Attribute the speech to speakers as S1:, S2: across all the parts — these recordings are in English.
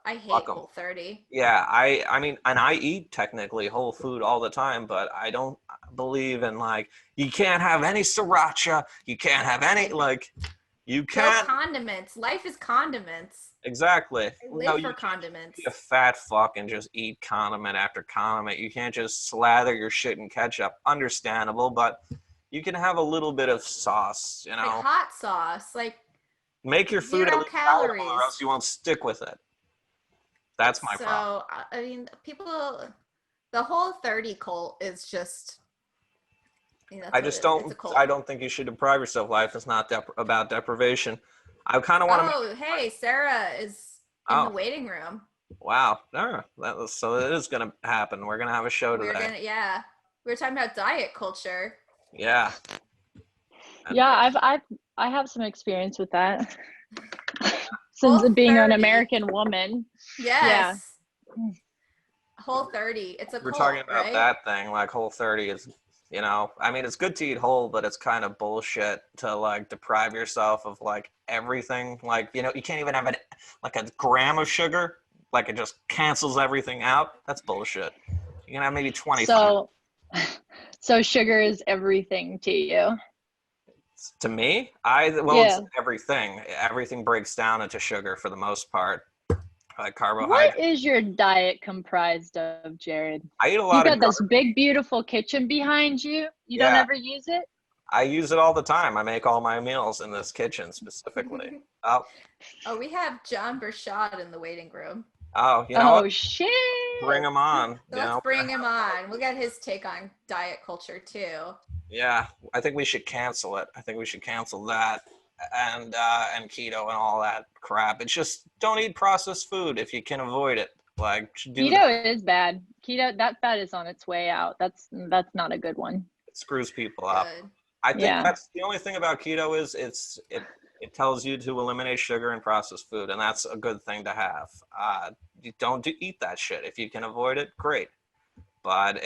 S1: I hate
S2: Fuck 'em.
S1: Whole30.
S2: Yeah, I mean, and I eat technically whole food all the time, but I don't believe in like you can't have any sriracha, you can't have any like you
S1: No
S2: can't
S1: condiments. Life is condiments.
S2: exactly.
S1: I
S2: No,
S1: live
S2: you
S1: for
S2: can't just be a
S1: condiments.
S2: fat fuck and just eat condiment after condiment. You can't just slather your shit in ketchup. Understandable, but you can have a little bit of sauce, you
S1: Like
S2: know.
S1: hot sauce, like
S2: Make your food at
S1: 0
S2: least palatable or
S1: calories.
S2: else you won't stick with it. That's my problem.
S1: So, I mean, the Whole30 cult is just, I mean, that's
S2: I
S1: what
S2: just
S1: it is. It's a
S2: don't.
S1: cult.
S2: I don't think you should deprive yourself. Life is not about deprivation. I kind of want to make.
S1: Oh, hey, Sarah is in the
S2: Oh,
S1: waiting room.
S2: wow! So it is gonna happen. We're gonna have a show today.
S1: Yeah, we were talking about diet culture.
S2: Yeah. And
S3: Yeah, I have some experience with that. Since
S1: Whole
S3: being an
S1: 30.
S3: American woman. Yeah.
S1: Yes. Whole30. It's a
S2: we're
S1: cult,
S2: talking about
S1: right?
S2: that thing. Like Whole30 is. I mean, it's good to eat whole, but it's kind of bullshit to like deprive yourself of like everything. Like, you can't even have like a gram of sugar. Like it just cancels everything out. That's bullshit. You can have maybe 25.
S3: So sugar is everything to you.
S2: To me, it's
S3: Yeah.
S2: everything. Everything breaks down into sugar for the most part. Like carbohydrates.
S3: What is your diet comprised of, Jared?
S2: I eat a
S3: You
S2: lot of
S3: got this big, beautiful kitchen behind you. You don't
S2: Yeah.
S3: ever use it?
S2: I use it all the time. I make all my meals in this kitchen specifically. Oh,
S1: We have Jon Bershad in the waiting room.
S2: you know what?
S3: Shit.
S2: Bring him on.
S1: So let's bring him on. We'll get his take on diet culture too.
S2: Yeah, I think we should cancel it. I think we should cancel that and keto and all that crap. It's just don't eat processed food if you can avoid it. Like
S3: Keto is bad. Keto, that fat is on its way out. That's not a good one.
S2: It screws people up.
S1: Good.
S2: I think that's the only thing about keto is it tells you to eliminate sugar and processed food, and that's a good thing to have. You don't eat that shit. If you can avoid it, great. But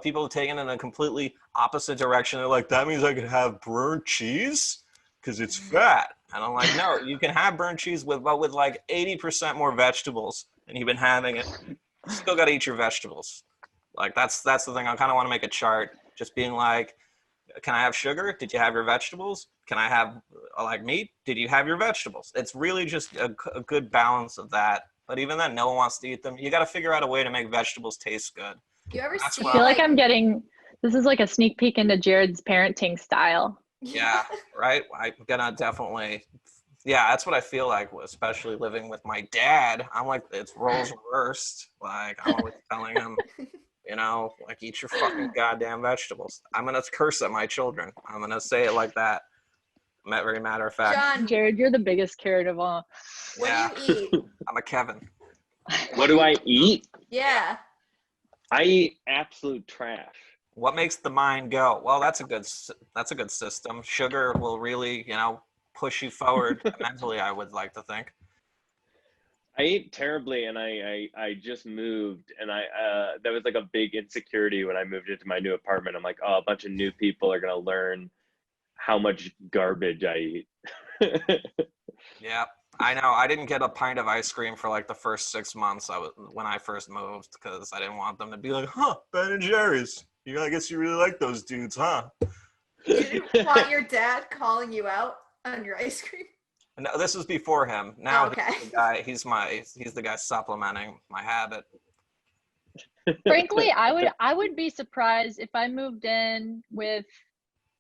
S2: people are taking it in a completely opposite direction. They're like, that means I can have burnt cheese because it's fat. And I'm like, no, you can have burnt cheese with like 80% more vegetables than you've been having it. You still got to eat your vegetables. Like that's the thing. I kind of want to make a chart, just being like, can I have sugar? Did you have your vegetables? Can I have like meat? Did you have your vegetables? It's really just a good balance of that. But even then, no one wants to eat them. You got to figure out a way to make vegetables taste good.
S1: Do you ever see?
S3: I feel like I'm getting. This is like a sneak peek into Jared's parenting style.
S2: Yeah, right. I'm gonna definitely. Yeah, that's what I feel like, especially living with my dad. I'm like, it's roles reversed. Like I'm always telling him, like eat your fucking goddamn vegetables. I'm gonna curse at my children. I'm gonna say it like that. Very matter of fact.
S1: John,
S3: Jared, you're the biggest carrot of all.
S1: What do you eat?
S2: I'm a Kevin.
S4: What do I eat?
S1: Yeah.
S4: I eat absolute trash.
S2: What makes the mind go? Well, that's a good system. Sugar will really, push you forward mentally, I would like to think.
S4: I ate terribly, and I just moved, and that was like a big insecurity when I moved into my new apartment. I'm like, oh, a bunch of new people are gonna learn how much garbage I eat.
S2: Yeah, I know. I didn't get a pint of ice cream for like the first 6 months when I first moved because I didn't want them to be like, huh, Ben and Jerry's. I guess you really like those dudes, huh?
S1: You didn't want your dad calling you out on your ice cream?
S2: No, this was before him. Now
S1: okay.
S2: he's the guy supplementing my habit.
S3: Frankly, I would be surprised if I moved in with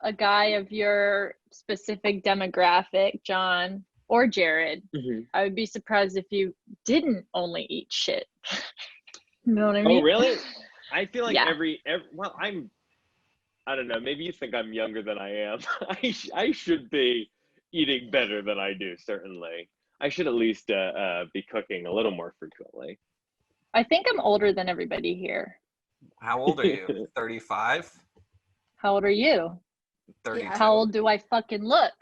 S3: a guy of your specific demographic, John or Jared.
S4: Mm-hmm.
S3: I would be surprised if you didn't only eat shit. You know what I mean?
S4: Oh, really? I feel like
S3: Yeah.
S4: well, I don't know, maybe you think I'm younger than I am. I should be eating better than I do, certainly. I should at least be cooking a little more frequently.
S3: I think I'm older than everybody here.
S2: How old are you? 35?
S3: How old are you?
S2: 32.
S1: Yeah.
S3: How old do I fucking look?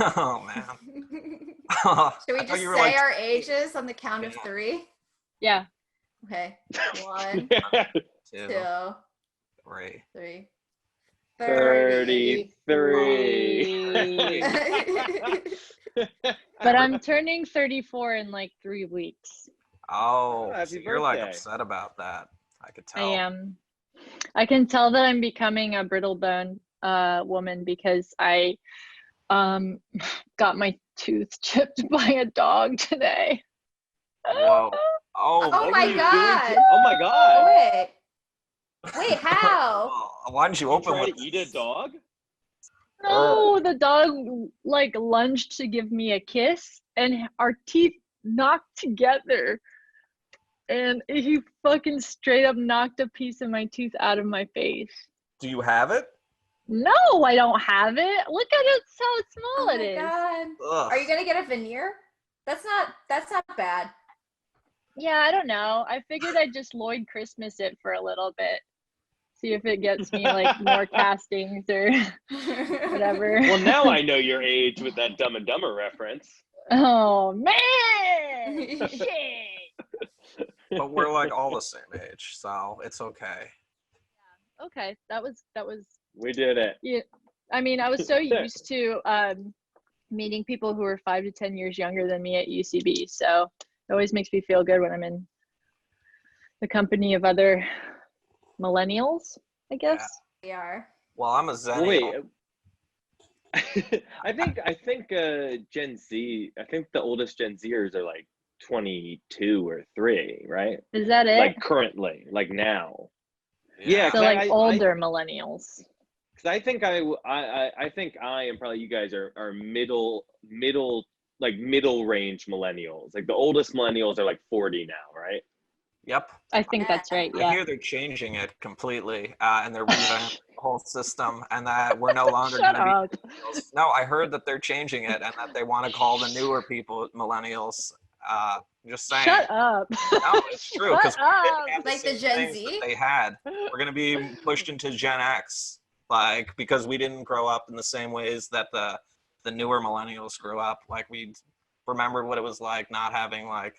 S2: Oh, man.
S1: Should we just say our ages on the count of 3?
S3: Yeah.
S1: Okay. 1, 2,
S2: 3.
S1: 33.
S3: But I'm turning 34 in like 3 weeks.
S2: Oh,
S4: Happy
S2: so you're like
S4: birthday.
S2: upset about that. I could
S3: I
S2: tell.
S3: am. I can tell that I'm becoming a brittle bone woman because I got my tooth chipped by a dog today.
S2: Whoa. Oh,
S1: Oh
S4: What
S1: my
S4: were you doing
S1: God.
S4: oh my God.
S1: Wait, how?
S2: Why didn't you
S4: You
S2: open
S4: try
S2: with
S4: to eat a dog?
S3: No, the dog like lunged to give me a kiss and our teeth knocked together. And he fucking straight up knocked a piece of my tooth out of my face.
S2: Do you have it?
S3: No, I don't have it. Look at it, how
S1: Oh
S3: small it
S1: my
S3: is.
S1: God.
S2: Ugh.
S1: Are you gonna get a veneer? That's not bad.
S3: Yeah, I don't know. I figured I'd just Lloyd Christmas it for a little bit. See if it gets me like more castings or whatever.
S4: Well, now I know your age with that Dumb and Dumber reference.
S3: Oh man! Shit!
S2: But we're like all the same age, so it's okay.
S3: Okay, that was
S4: We did it.
S3: yeah. I mean, I was so used to meeting people who were 5 to 10 years younger than me at UCB, so it always makes me feel good when I'm in the company of other millennials, I guess.
S1: We are.
S2: Well, I'm a
S4: Well, wait.
S2: zennial.
S4: I think Gen Z. I think the oldest Gen Zers are like 22 or 3, right?
S3: Is that it?
S4: Like currently, like now. Yeah,
S3: So like older millennials.
S4: Because I think I think I and probably you guys are middle range millennials. Like the oldest millennials are like 40 now, right?
S2: Yep.
S3: I think that's right.
S2: I
S3: Yeah.
S2: hear they're changing it completely, and they're revamping the whole system, and that we're no longer
S3: Shut
S2: going to
S3: up.
S2: be millennials. No, I heard that they're changing it, and that they want to call the newer people millennials. Just saying.
S3: Shut up.
S2: No, it's true because
S3: Shut up.
S1: Like the
S2: same
S1: Gen
S2: things
S1: Z?
S2: that they had. We're going to be pushed into Gen X, like because we didn't grow up in the same ways that the newer millennials grew up. Like we remembered what it was like not having like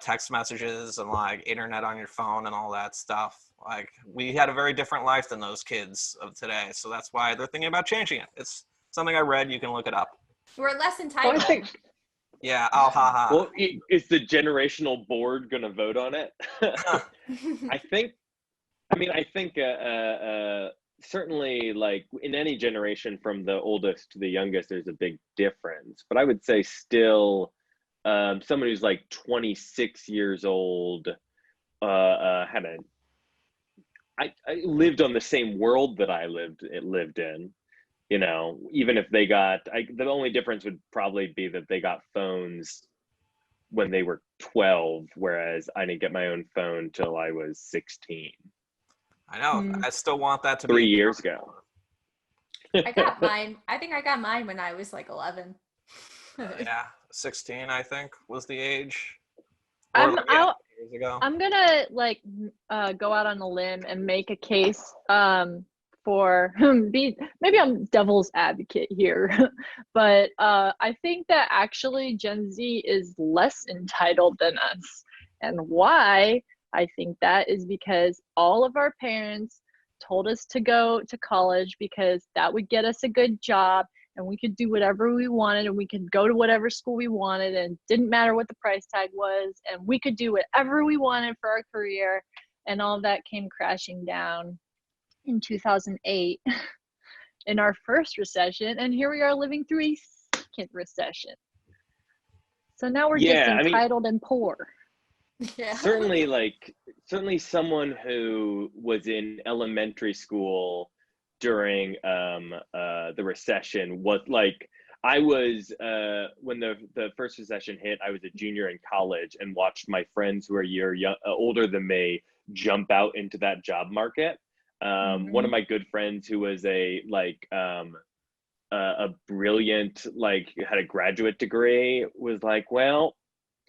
S2: text messages and like internet on your phone and all that stuff. Like we had a very different life than those kids of today. So that's why they're thinking about changing it. It's something I read. You can look it up.
S1: We're less
S4: Well,
S1: entitled.
S4: I think.
S2: Yeah. Oh, haha.
S4: Well, is the generational board going to vote on it? I think. I mean, I think certainly, like in any generation, from the oldest to the youngest, there's a big difference. But I would say still, someone who's like 26 years old had a. I lived on the same world that I lived in. You know, even if they got, the only difference would probably be that they got phones when they were 12, whereas I didn't get my own phone till I was 16.
S2: I know. I still want that to
S4: 3
S2: be
S4: years ago.
S1: I got mine. I think I got mine when I was like 11.
S2: Yeah, 16 I think was the age.
S3: I'm out.
S2: Years ago.
S3: I'm gonna like go out on a limb and make a case for maybe I'm devil's advocate here, but I think that actually Gen Z is less entitled than us. And why I think that is because all of our parents told us to go to college because that would get us a good job and we could do whatever we wanted and we could go to whatever school we wanted and it didn't matter what the price tag was and we could do whatever we wanted for our career, and all of that came crashing down in 2008 in our first recession, and here we are living through a second recession. So now we're just entitled and poor.
S1: Yeah.
S4: Certainly someone who was in elementary school during the recession was like, I was when the first recession hit, I was a junior in college and watched my friends who are a year older than me jump out into that job market. One of my good friends who was a brilliant, like had a graduate degree, was like, well,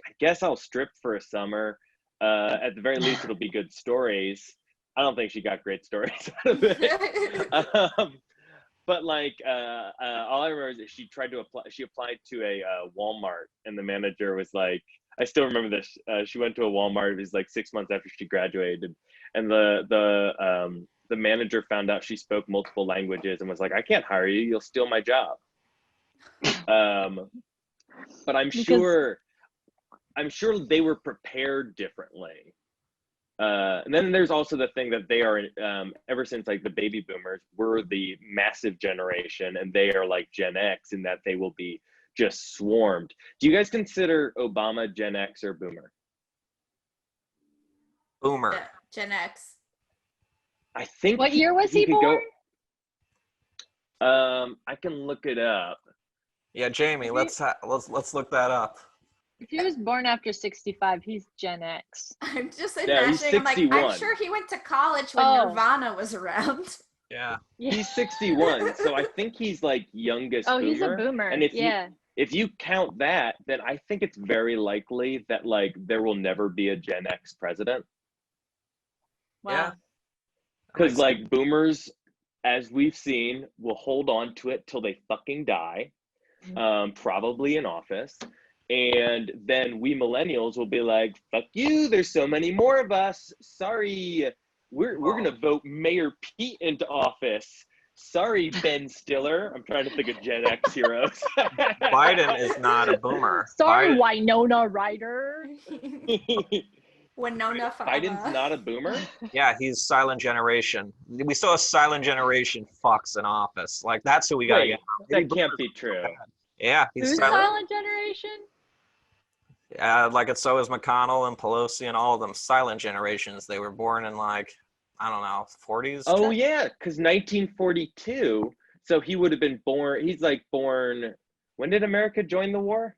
S4: I guess I'll strip for a summer. At the very least, it'll be good stories. I don't think she got great stories out of it. But like, all I remember is that she tried to apply. She applied to a Walmart, and the manager was like, I still remember this. She went to a Walmart. It was like 6 months after she graduated, and the manager found out she spoke multiple languages and was like, I can't hire you. You'll steal my job. But I'm sure they were prepared differently. And then there's also the thing that they are, ever since like the baby boomers were the massive generation, and they are like Gen X in that they will be just swarmed. Do you guys consider Obama Gen X or boomer?
S2: Boomer.
S1: Yeah, Gen X.
S4: I think.
S3: What year was he
S4: could
S3: born?
S4: I can look it up.
S2: Yeah, Jamie, let's look that up.
S3: If he was born after 65, he's Gen X.
S1: I'm just
S4: Yeah, he's
S1: imagining. I'm like,
S4: 61.
S1: I'm sure he went to college when
S3: Oh.
S1: Nirvana was around.
S2: Yeah.
S4: He's 61, so I think he's like youngest
S3: Oh,
S4: boomer.
S3: he's a boomer.
S4: And
S3: yeah.
S4: if you count that, then I think it's very likely that like there will never be a Gen X president.
S3: Wow.
S2: Yeah.
S4: Because like boomers, as we've seen, will hold on to it till they fucking die, probably in office. And then we millennials will be like, fuck you, there's so many more of us. Sorry, we're gonna vote Mayor Pete into office. Sorry, Ben Stiller. I'm trying to think of Gen X heroes.
S2: Biden is not a boomer.
S3: Sorry,
S2: Biden,
S3: Winona Ryder.
S1: Winona
S4: Biden's not a boomer?
S2: yeah, he's silent generation. We still have silent generation fucks in office. Like that's who we gotta
S4: Wait,
S2: get.
S4: that can't be true.
S2: Yeah, he's
S3: Who's
S2: silent.
S3: Silent Generation?
S2: Like it's so is McConnell and Pelosi and all of them silent generations. They were born in like, I don't know, 40s.
S4: Oh yeah, because 1942. So he would have been born. He's like born. When did America join the war?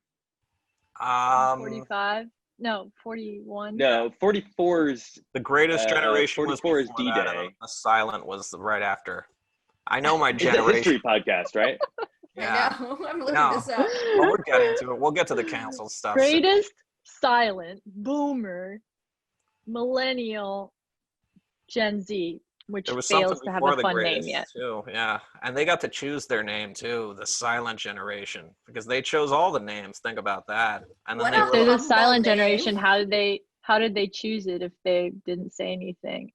S3: 45? No, 41.
S4: No, 44's.
S2: The greatest generation was
S4: 44 is
S2: before that, and
S4: D-Day.
S2: then the silent was right after. I know my
S4: It's a
S2: generation.
S4: history podcast, right?
S2: Yeah.
S1: I know. I'm looking
S2: No.
S1: this up.
S2: Well, we're getting to it. We'll get to the cancel stuff.
S3: Greatest silent boomer millennial Gen Z, which
S2: There was
S3: fails
S2: something
S3: to have
S2: before
S3: a
S2: the
S3: fun name
S2: greatest
S3: yet.
S2: too. Yeah, and they got to choose their name too, the silent generation, because they chose all the names. Think about that. And then
S1: What
S2: they
S3: If
S1: a
S3: they're
S2: were
S3: the
S1: humble
S3: silent
S1: name.
S3: generation, how did they choose it if they didn't say anything?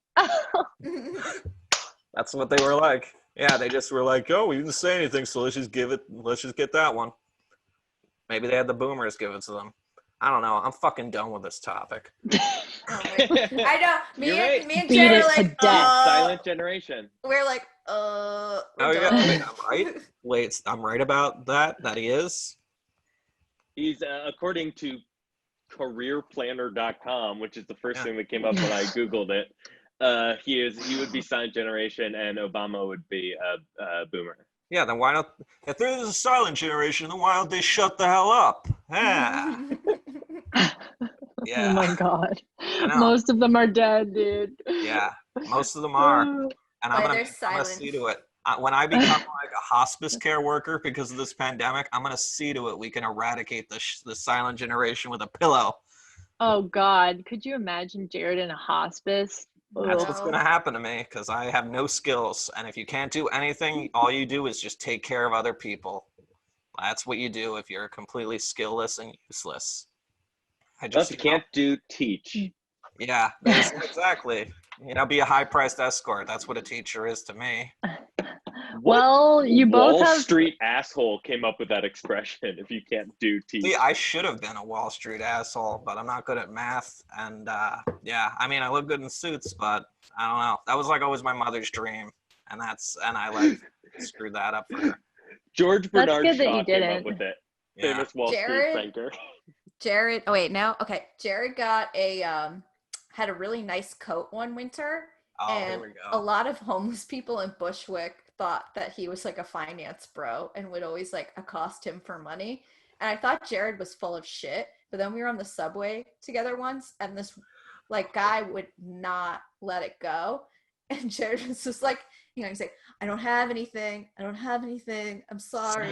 S2: that's what they were like. Yeah, they just were like, oh, we didn't say anything, so let's just get that one. Maybe they had the boomers give it to them. I don't know. I'm fucking done with this topic.
S1: I know.
S4: You're right.
S1: Me and
S3: Beat
S1: Jared
S3: it
S1: are
S3: to
S1: like,
S3: death.
S4: Silent generation.
S1: we're like, we're
S2: Oh, yeah.
S1: done.
S2: Wait, I'm right. Wait, I'm right about that. That he is.
S4: He's according to careerplanner.com, which is the first
S2: Yeah.
S4: thing that came up when I Googled it. He would be silent generation, and Obama would be a boomer.
S2: Yeah. Then why not? If there's a silent generation, then why don't they shut the hell up? Yeah. Yeah.
S3: Oh my god.
S2: I know.
S3: Most of them are dead, dude.
S2: Yeah. Most of them are. And I'm
S1: Why
S2: gonna
S1: they're
S2: I'm gonna
S1: silent.
S2: see to it. When I become like a hospice care worker because of this pandemic, I'm gonna see to it we can eradicate the silent generation with a pillow.
S3: Oh god. Could you imagine Jared in a hospice?
S2: That's
S3: Ugh.
S2: what's gonna happen to me because I have no skills. And if you can't do anything, all you do is just take care of other people. That's what you do if you're completely skillless and useless. I
S4: Plus,
S2: just
S4: you can't do teach.
S2: Yeah, that's exactly. Be a high-priced escort. That's what a teacher is to me.
S3: Well, you both
S4: Wall
S3: have
S4: Street asshole came up with that expression. If you can't do teach.
S2: See, I should have been a Wall Street asshole, but I'm not good at math. And yeah, I mean, I look good in suits, but I don't know. That was like always my mother's dream, and I like screwed that up for her.
S4: George
S3: That's
S4: Bernard
S3: good that you
S4: Shaw came up
S3: didn't.
S4: with it.
S2: Yeah.
S4: Famous Wall
S1: Jared?
S4: Street banker.
S1: Jared. Oh wait, no. Okay, Jared got had a really nice coat one winter,
S2: Oh, here
S1: and
S2: we
S1: a
S2: go.
S1: lot of homeless people in Bushwick thought that he was like a finance bro and would always like accost him for money. And I thought Jared was full of shit. But then we were on the subway together once, and this like guy would not let it go. And Jared was just like, he's like, I don't have anything. I'm sorry.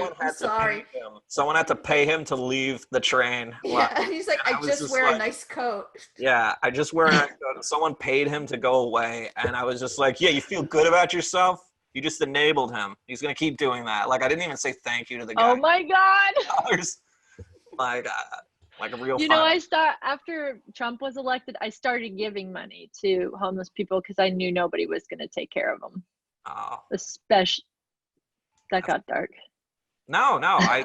S2: Someone had to pay him to leave the train.
S1: Yeah, and he's like,
S2: And
S1: I
S2: was
S1: just wear
S2: like,
S1: a nice coat.
S2: Yeah, I just wear a nice coat. Someone paid him to go away, and I was just like, yeah, you feel good about yourself? You just enabled him. He's gonna keep doing that. Like I didn't even say thank you to the guy.
S3: Oh my god.
S2: like a real.
S3: After Trump was elected, I started giving money to homeless people because I knew nobody was going to take care of them.
S2: Oh,
S3: Especially, that got dark.
S2: No,
S1: No.
S2: I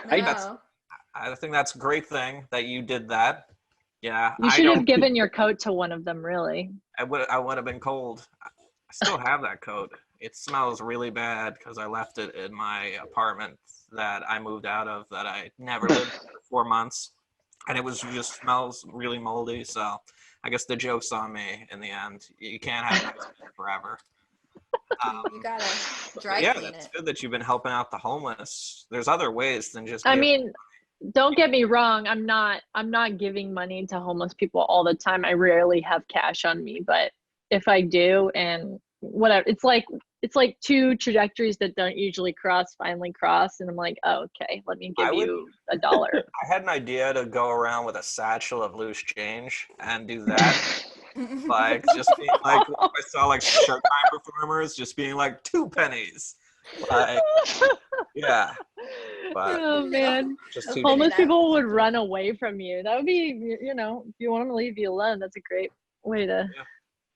S2: think that's a great thing that you did that. Yeah,
S3: You should have given your coat to one of them, really.
S2: I would have been cold. I still have that coat. It smells really bad because I left it in my apartment that I moved out of that I never lived in for 4 months, and it was just smells really moldy. So I guess the joke's on me in the end. You can't have nice things forever.
S1: You gotta dry
S2: Yeah,
S1: clean
S2: that's
S1: it.
S2: good that you've been helping out the homeless. There's other ways than just.
S3: I mean, don't get me wrong. I'm not giving money to homeless people all the time. I rarely have cash on me, but if I do, and whatever, it's like two trajectories that don't usually finally cross, and I'm like, oh, okay, let me give you $1.
S2: I had an idea to go around with a satchel of loose change and do that. Like, just being like, I saw like Showtime performers just being like 2 pennies. Like, yeah. But
S3: oh man,
S2: just too
S3: homeless
S1: cheap.
S3: people would run away from you. That would be, if you want them to leave you alone, that's a great way to.
S2: Yeah.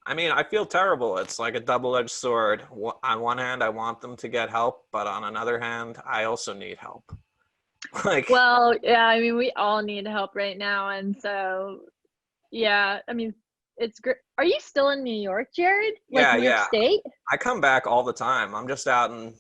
S2: I mean, I feel terrible. It's like a double-edged sword. On one hand, I want them to get help, but on another hand, I also need help. Like,
S3: Well, yeah, I mean, we all need help right now, and so, yeah, I mean, it's great. Are you still in New York, Jared? Like New York State?
S2: I come back all the time. I'm just out in,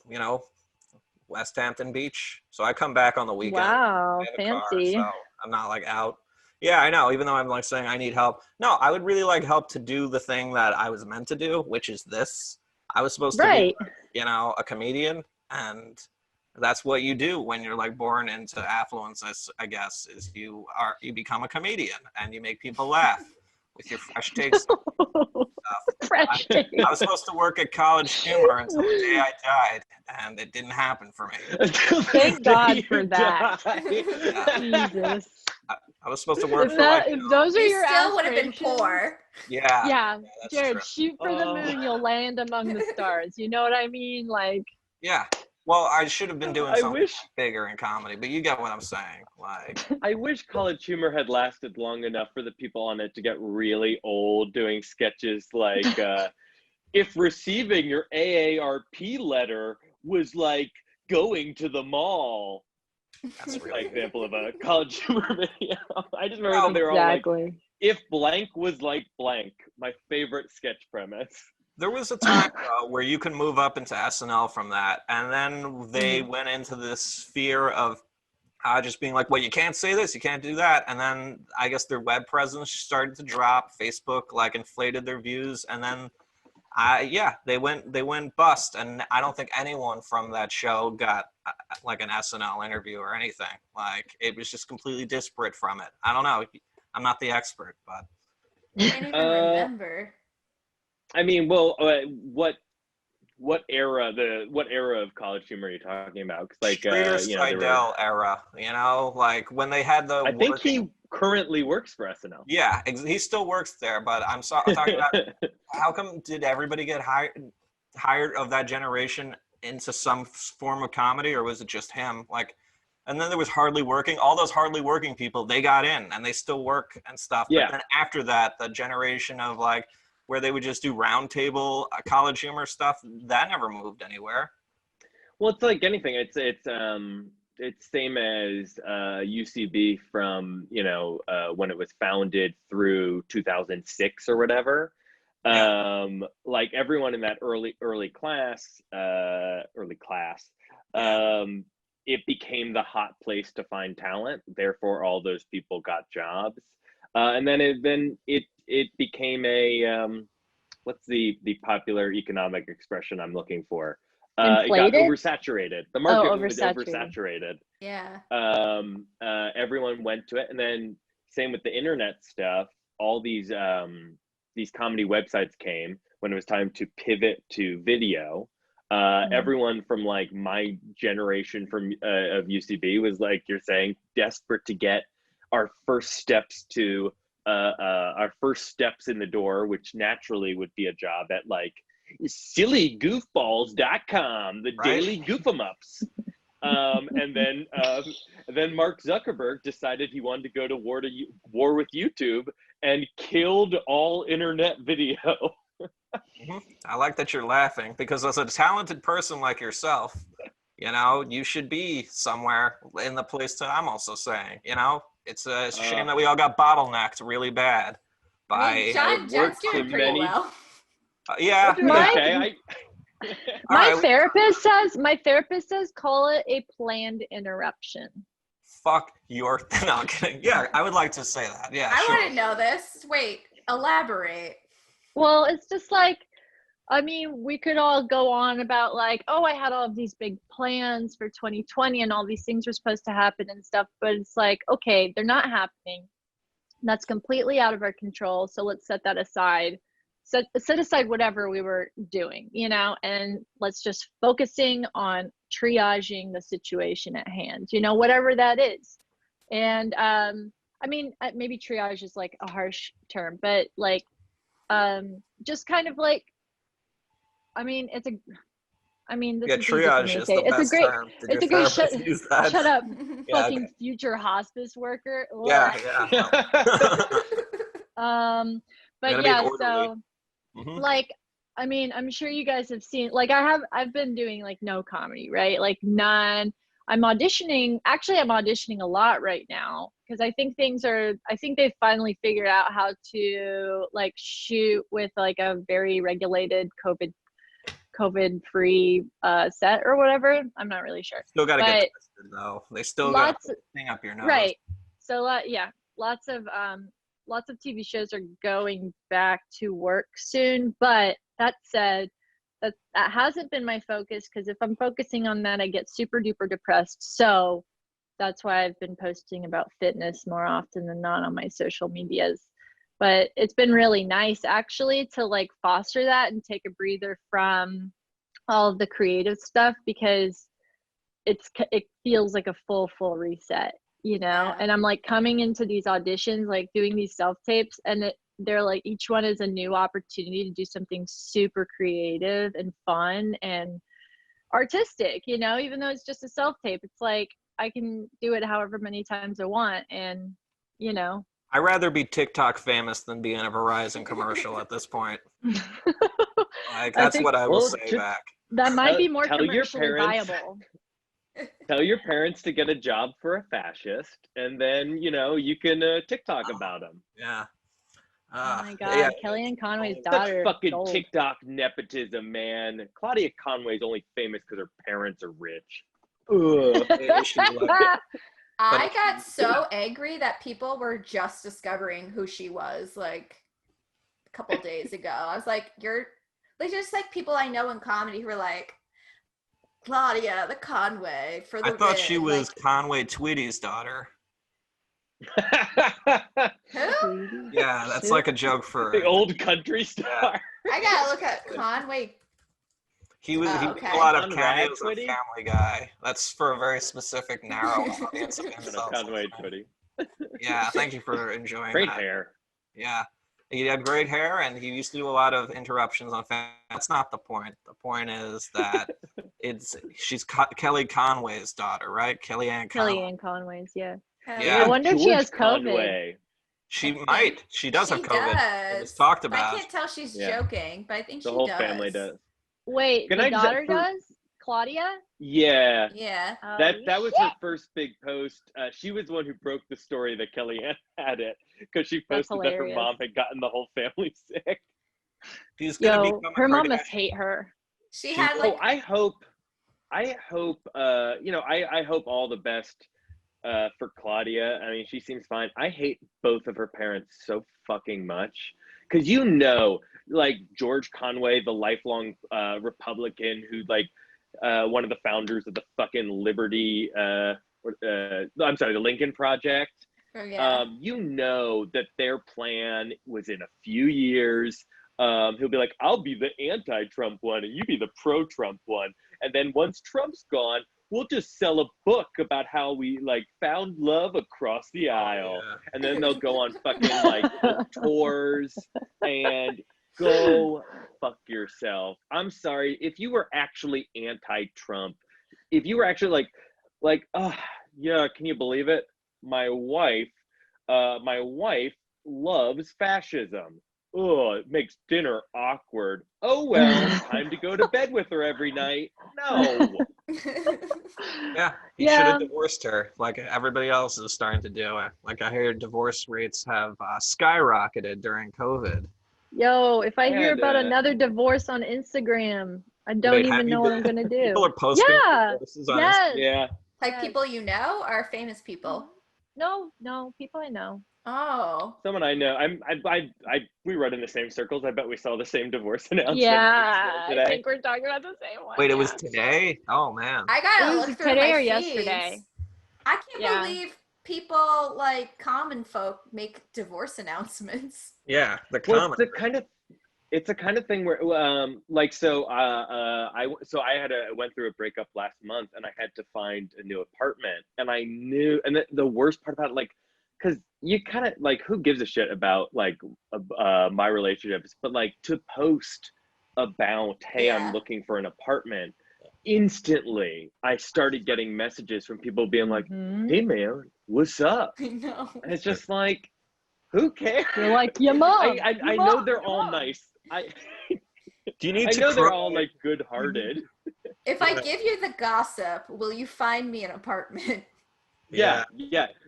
S2: West Hampton Beach. So I come back on the weekend.
S3: Wow,
S2: I have a
S3: fancy.
S2: car, so I'm not like out. Yeah, I know. Even though I'm like saying I need help. No, I would really like help to do the thing that I was meant to do, which is this. I was supposed to be, a comedian, and that's what you do when you're like born into affluence. I guess is you become a comedian and you make people laugh with your fresh takes.
S3: Fresh takes.
S2: I was supposed to work at College Humor until the day I died, and it didn't happen for me.
S3: Thank God for that.
S2: Yeah.
S3: Jesus.
S2: I was supposed to work
S3: if those are
S1: You
S3: your
S1: still would have been
S3: aspirations,
S1: poor.
S3: Yeah,
S2: that's
S3: Jared,
S2: true.
S3: shoot for the moon, you'll land among the stars. You know what I mean? Like,
S2: yeah. Well, I should have been doing something bigger in comedy, but you get what I'm saying. Like,
S4: I wish College Humor had lasted long enough for the people on it to get really old doing sketches like, if receiving your AARP letter was like going to the mall.
S2: that's really
S4: an example of a College Humor video. I just remember they were all like, if blank was like blank, my favorite sketch premise.
S2: There was a time where you can move up into SNL from that, and then they went into this sphere of just being like, well, you can't say this, you can't do that, and then I guess their web presence started to drop. Facebook like inflated their views, and then they went bust, and I don't think anyone from that show got like an SNL interview or anything. Like, it was just completely disparate from it. I don't know. I'm not the expert, but
S1: I can't even remember.
S4: I mean, well, what era of College Humor are you talking about? Like,
S2: Seidel era, like when they had the.
S4: I think he currently works for SNL.
S2: Yeah, he still works there, but I'm talking about how come did everybody get hired of that generation into some form of comedy, or was it just him? Like, and then there was all those hardly working people, they got in and they still work and stuff.
S4: Yeah.
S2: But then after that, the generation of like where they would just do roundtable College Humor stuff, that never moved anywhere.
S4: Well, it's like anything. It's same as UCB from when it was founded through 2006 or whatever.
S2: Yeah.
S4: Like everyone in that early class, it became the hot place to find talent. Therefore, all those people got jobs, and then it became a what's the popular economic expression I'm looking for? It got oversaturated. The market was oversaturated.
S1: Yeah.
S4: Everyone went to it, and then same with the internet stuff. All these comedy websites came when it was time to pivot to video. Everyone from like my generation of UCB was, like you're saying, desperate to get our first steps in the door, which naturally would be a job at like sillygoofballs.com, the daily goof 'em ups. And then Mark Zuckerberg decided he wanted to go to war with YouTube and killed all internet video.
S2: I like that you're laughing, because as a talented person like yourself, you know, you should be somewhere in the place that I'm also saying, you know, it's a shame that we all got bottlenecked really bad
S1: I mean,
S2: by,
S1: John's doing pretty well.
S2: yeah.
S4: Doing okay.
S3: My therapist says call it a planned interruption.
S2: Fuck your, no, I'm kidding. Yeah, I would like to say that. Yeah,
S1: I
S2: sure.
S1: want to know this. Wait, elaborate.
S3: Well, it's just like, I mean, we could all go on about like, oh, I had all of these big plans for 2020 and all these things were supposed to happen and stuff, but it's like, okay, they're not happening. That's completely out of our control. So let's set that aside. Set aside whatever we were doing, you know, and let's just focusing on triaging the situation at hand, you know, whatever that is. And I mean, maybe triage is like a harsh term, but like just kind of like, I mean, this is
S2: triage is the best term.
S3: It's a great shut up,
S2: Yeah,
S3: fucking
S2: okay.
S3: future hospice worker.
S2: Yeah.
S3: But yeah, so like, I mean, I'm sure you guys have seen, like I've been doing like no comedy, right? Like none. I'm auditioning a lot right now because I think they've finally figured out how to like shoot with like a very regulated COVID free set or whatever. I'm not really sure.
S2: Still gotta get tested though. They still got thing up your nose.
S3: Right. So lots of TV shows are going back to work soon, but that said, that hasn't been my focus because if I'm focusing on that, I get super duper depressed. So that's why I've been posting about fitness more often than not on my social medias. But it's been really nice actually to like foster that and take a breather from all of the creative stuff because it feels like a full reset, you know. And I'm like coming into these auditions, like doing these self tapes, and they're like each one is a new opportunity to do something super creative and fun and artistic, you know. Even though it's just a self tape, it's like I can do it however many times I want, and you know.
S2: I'd rather be TikTok famous than be in a Verizon commercial at this point. Like that's what I will say back.
S3: That might be more commercially viable.
S4: Tell your parents to get a job for a fascist, and then you know you can TikTok about them.
S2: Yeah.
S3: Oh my God, Kellyanne Conway's daughter.
S4: Such fucking TikTok nepotism, man. Claudia Conway's only famous because her parents are rich.
S1: I got so angry that people were just discovering who she was like a couple days ago. I was like, you're like just like people I know in comedy who are like, Claudia, the Conway for the
S2: I thought
S1: win.
S2: she was
S1: like,
S2: Conway Tweedy's daughter.
S1: Who?
S2: Yeah, that's like a joke for
S4: the old country star.
S1: I gotta look at Conway.
S2: He did a lot of cameos on Family Guy. That's for a very specific, narrow audience of himself.
S4: Conway Twitty.
S2: Yeah, thank you for enjoying
S4: great
S2: that.
S4: hair.
S2: Yeah, he had great hair, and he used to do a lot of interruptions on Family Guy. That's not the point. The point is that she's Kelly Conway's daughter, right? Kellyanne
S3: Conway's, yeah.
S2: Yeah.
S3: I wonder if she has COVID.
S4: Conway.
S2: She might. She does have COVID. It was talked about.
S1: I can't tell she's joking, but I think she does.
S4: The whole family does.
S3: Wait, the daughter does? Claudia?
S4: Yeah.
S1: Yeah.
S4: That was her first big post. She was the one who broke the story that Kellyanne had it because she posted that her mom had gotten the whole family sick.
S2: She's gonna become
S3: her mom must hate her.
S1: She had like.
S4: Oh, I hope. You know, I hope all the best for Claudia. I mean, she seems fine. I hate both of her parents so fucking much because you know. Like George Conway, the lifelong Republican who like one of the founders of the fucking Liberty, I'm sorry, the Lincoln Project.
S1: Oh, yeah.
S4: You know that their plan was in a few years. He'll be like, I'll be the anti-Trump one and you be the pro-Trump one. And then once Trump's gone, we'll just sell a book about how we like found love across the aisle. Yeah. And then they'll go on fucking like tours and go fuck yourself. I'm sorry. If you were actually anti-Trump, if you were actually like, oh yeah, can you believe it? My wife loves fascism. oh, it makes dinner awkward. Oh, well, time to go to bed with her every night. No.
S2: Yeah, he should have divorced her like everybody else is starting to do. Like I hear divorce rates have skyrocketed during COVID.
S3: Yo, if I hear
S4: had,
S3: about another divorce on Instagram, I don't
S2: Wait, have
S3: even
S2: you
S3: know what
S2: been-
S3: I'm gonna do.
S2: People are posting
S3: Yeah.
S2: divorces on
S3: Yes.
S4: Yeah.
S1: Like
S3: Yes.
S1: people you know or famous people?
S3: No, people I know.
S1: Oh.
S4: Someone I know. We run in the same circles. I bet we saw the same divorce announcement.
S3: Yeah,
S4: today.
S3: I think we're talking about the same one.
S2: Wait, it
S3: yeah.
S2: was today? Oh man.
S1: I
S3: It
S1: gotta
S3: was
S1: look through
S3: today
S1: my
S3: or
S1: feeds.
S3: yesterday.
S1: I can't
S3: Yeah.
S1: believe people like common folk make divorce announcements.
S2: Yeah, the
S4: Well,
S2: comment.
S4: it's the kind of thing where like I went through a breakup last month, and I had to find a new apartment, and I knew, and the worst part about it, like, because you kind of like, who gives a shit about like my relationships, but like to post about, hey, I'm looking for an apartment, instantly I started getting messages from people being like,
S3: Mhm.
S4: hey man, what's up?
S1: I know.
S4: And it's just like, who cares?
S3: You're like, your mom.
S4: I know they're all nice.
S2: Do you need
S4: I
S2: to
S4: know they're
S2: cry?
S4: all like good-hearted.
S1: If I give you the gossip, will you find me an apartment?
S4: Yeah.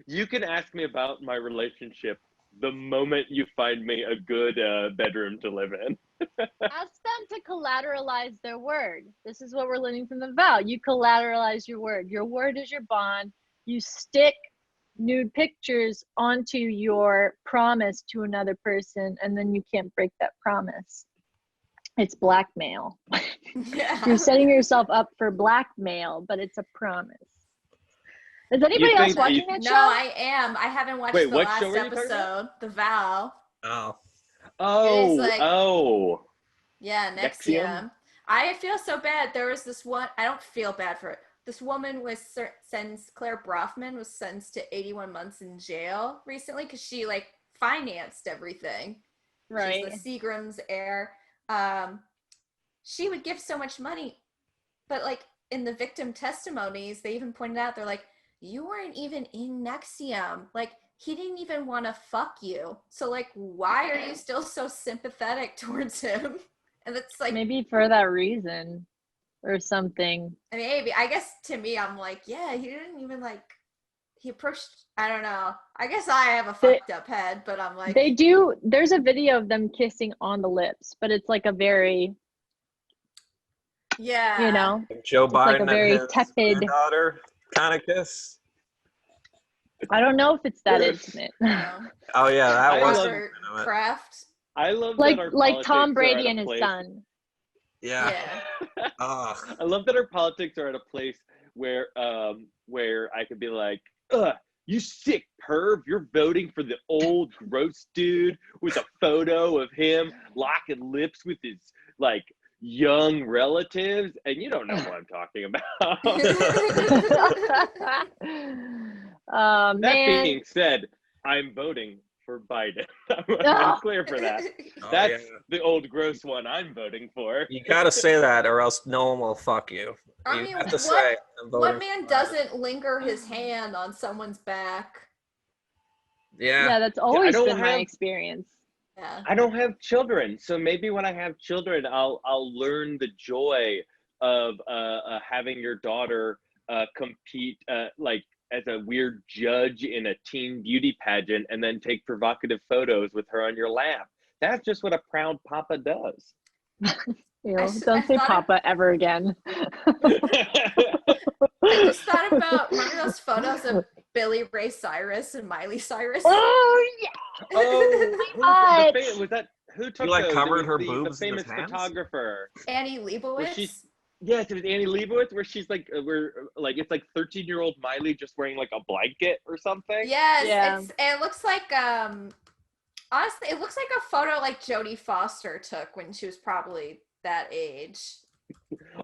S4: You can ask me about my relationship the moment you find me a good bedroom to live in.
S3: Ask them to collateralize their word. This is what we're learning from the vow. You collateralize your word. Your word is your bond. You stick nude pictures onto your promise to another person, and then you can't break that promise. It's blackmail.
S1: Yeah.
S3: You're setting yourself up for blackmail, but it's a promise. Is anybody else watching that show?
S1: No, I am. I haven't watched
S4: Wait,
S1: the
S4: what
S1: last
S4: show were you talking
S1: episode, The Vow.
S2: Oh.
S1: Yeah, Nexium. I feel so bad. There was this one, I don't feel bad for it. This woman was sentenced, Claire Brofman was sentenced to 81 months in jail recently because she like financed everything.
S3: Right.
S1: She's the Seagram's heir. She would give so much money, but like in the victim testimonies, they even pointed out, they're like, you weren't even in Nexium. Like, he didn't even want to fuck you. So like, why are you still so sympathetic towards him? And it's like,
S3: maybe for that reason or something.
S1: Maybe. I guess to me, I'm like, yeah, he didn't even like, he approached, I don't know. I guess I have a fucked up head, but I'm like.
S3: They do, there's a video of them kissing on the lips, but it's like a very,
S1: yeah.
S3: you know,
S2: Joe Biden
S3: like a very
S2: and his
S3: tepid
S2: daughter kind of kiss.
S3: I don't know if it's that intimate.
S2: Oh yeah, that was
S1: Robert Kraft.
S4: I love
S3: like
S4: that our
S3: Tom
S4: politics
S3: Brady
S4: are at
S3: and
S4: a
S3: his
S4: place-
S3: son.
S2: Yeah.
S4: I love that our politics are at a place where I could be like, ugh, you sick perv, you're voting for the old gross dude with a photo of him locking lips with his like young relatives, and you don't know what I'm talking about.
S3: Man.
S4: That being said, I'm voting for Biden. I'm clear for that. That's the old gross one I'm voting for.
S2: You gotta say that, or else no one will fuck you.
S1: I
S2: You
S1: mean,
S2: have to say, I'm voting
S1: what man
S2: for Biden.
S1: doesn't linger his hand on someone's back?
S2: Yeah,
S3: that's always
S4: don't
S3: been my
S4: have-
S3: experience.
S1: Yeah.
S4: I don't have children, so maybe when I have children, I'll learn the joy of having your daughter compete like as a weird judge in a teen beauty pageant, and then take provocative photos with her on your lap. That's just what a proud papa does.
S3: Don't say Papa ever again.
S1: I just thought about, remember those photos of Billy Ray Cyrus and Miley Cyrus?
S3: Oh yeah.
S4: Oh, was that who took
S2: You, like,
S4: those?
S2: covered
S4: It was
S2: her
S4: the
S2: boobs in
S4: famous
S2: his hands?
S4: photographer.
S1: Annie Leibovitz?
S4: Yes, it was Annie Leibovitz, where she's like, it's like 13-year-old Miley just wearing like a blanket or something.
S1: Yes, it looks like honestly, it looks like a photo like Jodie Foster took when she was probably that age.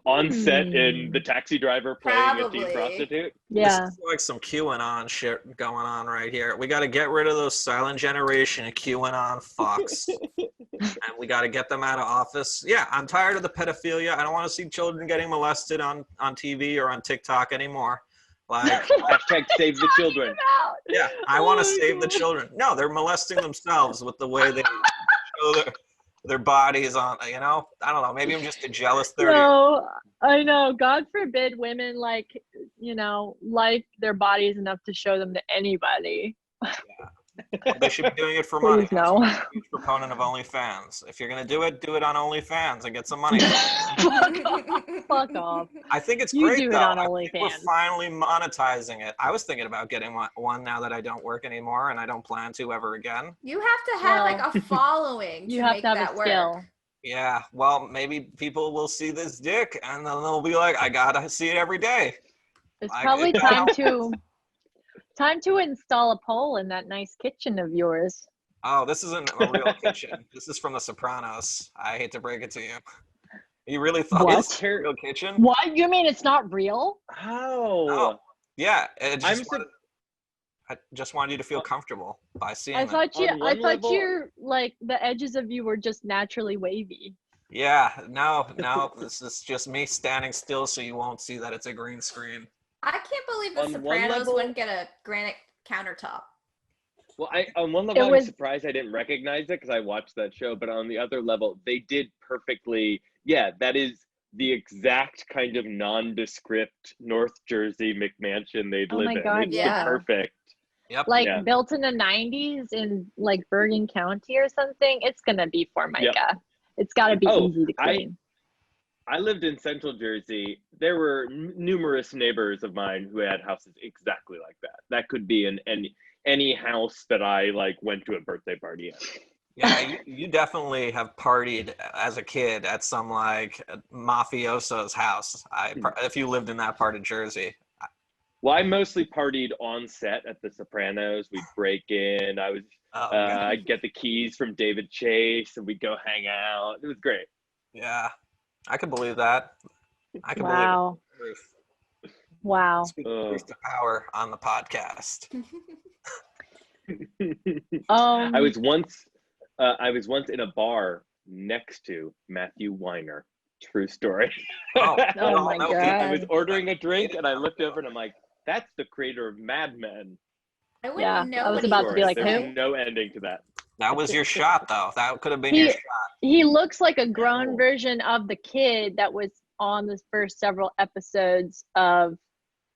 S4: On set in The Taxi Driver playing a teen
S1: Probably.
S4: prostitute.
S3: Yeah.
S2: This is like some QAnon shit going on right here. We got to get rid of those silent generation QAnon fucks. And we got to get them out of office. Yeah, I'm tired of the pedophilia. I don't want to see children getting molested on TV or on TikTok anymore. Like,
S4: hashtag save the children.
S2: yeah, I want to save the children. No, they're molesting themselves with the way they show show their bodies on, I don't know, maybe I'm just a jealous 30.
S3: No, I know. God forbid women like their bodies enough to show them to anybody.
S2: They should be doing it for money.
S3: Please no.
S2: I'm a huge proponent of OnlyFans. If you're gonna do it on OnlyFans and get some money.
S3: Fuck off.
S2: I think it's
S3: You
S2: great
S3: do it
S2: though.
S3: on
S2: I think we're
S3: OnlyFans.
S2: finally monetizing it. I was thinking about getting one now that I don't work anymore and I don't plan to ever again.
S1: You have to have like a following
S3: You
S1: to
S3: have
S1: make
S3: to have
S1: that
S3: a
S1: work.
S3: skill.
S2: Yeah, well, maybe people will see this dick and then they'll be like, I gotta see it every day.
S3: It's
S2: Like,
S3: probably
S2: it's
S3: time to install a pole in that nice kitchen of yours.
S2: Oh, this isn't a real kitchen. This is from The Sopranos. I hate to break it to you. You really thought
S3: What?
S2: this was a real kitchen?
S3: What? You mean it's not real?
S4: How?
S2: Oh, yeah.
S4: I
S2: just wanted you to feel comfortable by seeing
S3: I
S2: it.
S3: thought
S4: On one level-
S3: you're like the edges of you were just naturally wavy.
S2: Yeah, no, this is just me standing still so you won't see that it's a green screen.
S1: I can't believe The
S4: On one
S1: Sopranos
S4: level-
S1: wouldn't get a granite countertop.
S4: Well, on one level,
S3: It
S4: I'm
S3: was-
S4: surprised I didn't recognize it because I watched that show. But on the other level, they did perfectly. Yeah, that is the exact kind of nondescript North Jersey McMansion they'd
S3: Oh
S4: live
S3: my
S4: in.
S3: God,
S4: It's
S3: yeah.
S4: perfect.
S2: Yep.
S3: Like
S4: Yeah.
S3: built in the 90s in like Bergen County or something. It's gonna be Formica. It's got to be
S4: Oh,
S3: easy to clean.
S4: I lived in Central Jersey. There were numerous neighbors of mine who had houses exactly like that. That could be in any house that I like went to a birthday party at.
S2: Yeah, you definitely have partied as a kid at some like mafioso's house. If you lived in that part of Jersey.
S4: Well, I mostly partied on set at The Sopranos. We'd break in. I'd get the keys from David Chase, and we'd go hang out. It was great.
S2: Yeah, I can believe that. I can
S3: Wow.
S2: believe it.
S3: Wow.
S2: Speak truth to power on the podcast.
S4: I was once in a bar next to Matthew Weiner. True story.
S2: Oh,
S3: Oh my
S2: that was-
S4: I was
S3: God.
S4: ordering a drink and I looked over and I'm like, that's the creator of Mad Men.
S1: I wouldn't
S3: Yeah,
S1: know
S3: I was
S1: what he
S3: about to be
S1: looks
S3: like,
S4: There's
S3: who?
S4: no ending to that.
S2: That was your shot, though. That could have been your shot.
S3: He looks like a grown
S4: No.
S3: version of the kid that was on the first several episodes of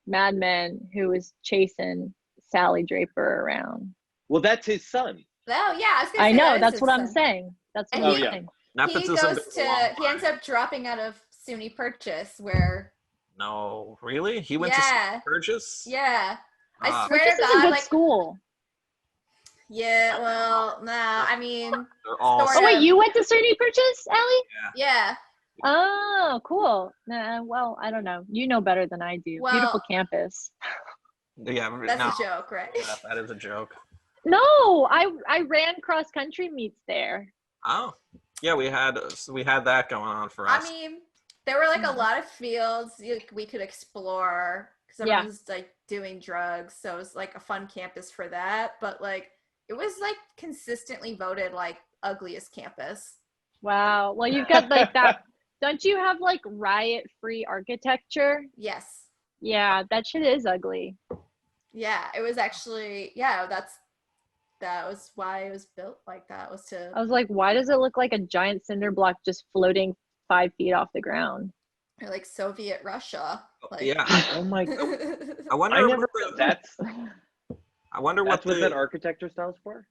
S3: Mad Men who was chasing Sally Draper around.
S4: Well, that's his son.
S1: Oh yeah, I was gonna
S3: I
S1: say
S3: know,
S1: that is
S3: that's
S1: his
S3: what I'm
S1: son.
S3: saying. That's what
S1: And
S3: I'm
S1: he-
S3: saying.
S2: Nepotism goes a long
S1: He
S2: way.
S1: ends up dropping out of SUNY Purchase where
S2: No, really? He went
S1: Yeah.
S2: to Burgess?
S1: yeah. I
S2: Ah,
S1: swear
S3: This
S1: to
S3: is a
S1: God,
S3: good
S1: like
S3: school.
S1: yeah, well, no, I mean
S2: they're all
S1: Sort
S3: Oh wait,
S1: of.
S3: you went to SUNY Purchase, Allie?
S1: yeah.
S3: Oh, cool. Nah, well, I don't know. You know better than I do.
S1: Well-
S3: Beautiful campus.
S2: Yeah,
S1: That's
S2: no.
S1: a joke, right?
S2: Yeah, that is a joke.
S3: No, I ran cross country meets there.
S2: Oh, yeah, we had that going on for us.
S1: I mean, there were like a lot of fields we could explore because
S3: Yeah.
S1: everyone's like doing drugs, so it was like a fun campus for that. But like, it was like consistently voted like ugliest campus.
S3: Wow. Well, you've got like that. Don't you have like riot-free architecture?
S1: Yes,
S3: Yeah, that shit is ugly.
S1: yeah, it was actually that was why it was built like that, was to
S3: I was like, why does it look like a giant cinder block just floating 5 feet off the ground?
S1: like Soviet Russia. Like,
S2: Yeah.
S4: Oh my God.
S2: I wonder
S4: I
S2: what
S4: never. That's
S2: what
S4: what that architecture style's for.